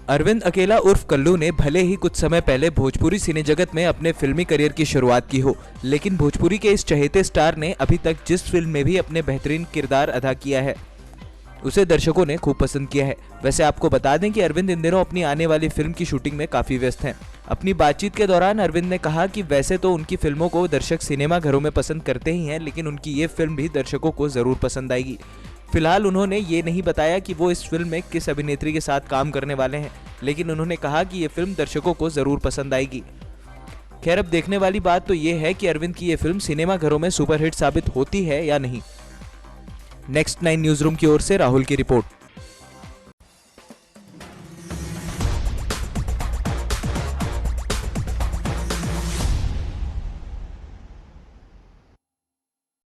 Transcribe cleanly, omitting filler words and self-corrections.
अरविंद अकेला उर्फ कल्लू ने भले ही कुछ समय पहले भोजपुरी सिने जगत में अपने फिल्मी करियर की शुरुआत की हो, लेकिन भोजपुरी के इस चहेते स्टार ने अभी तक जिस फिल्म में भी अपने बेहतरीन किरदार अदा किया है उसे दर्शकों ने खूब पसंद किया है। वैसे आपको बता दें कि अरविंद इन दिनों अपनी आने वाली फिल्म की शूटिंग में काफी व्यस्त हैं। अपनी बातचीत के दौरान अरविंद ने कहा कि वैसे तो उनकी फिल्मों को दर्शक सिनेमा घरों में पसंद करते ही हैं, लेकिन उनकी ये फिल्म भी दर्शकों को जरूर पसंद आएगी। फिलहाल उन्होंने ये नहीं बताया कि वो इस फिल्म में किस अभिनेत्री के साथ काम करने वाले हैं, लेकिन उन्होंने कहा कि ये फिल्म दर्शकों को जरूर पसंद आएगी। खैर, अब देखने वाली बात तो ये है कि अरविंद की ये फिल्म सिनेमा घरों में सुपरहिट साबित होती है या नहीं। नेक्स्ट 9 न्यूज रूम की ओर से राहुल की रिपोर्ट।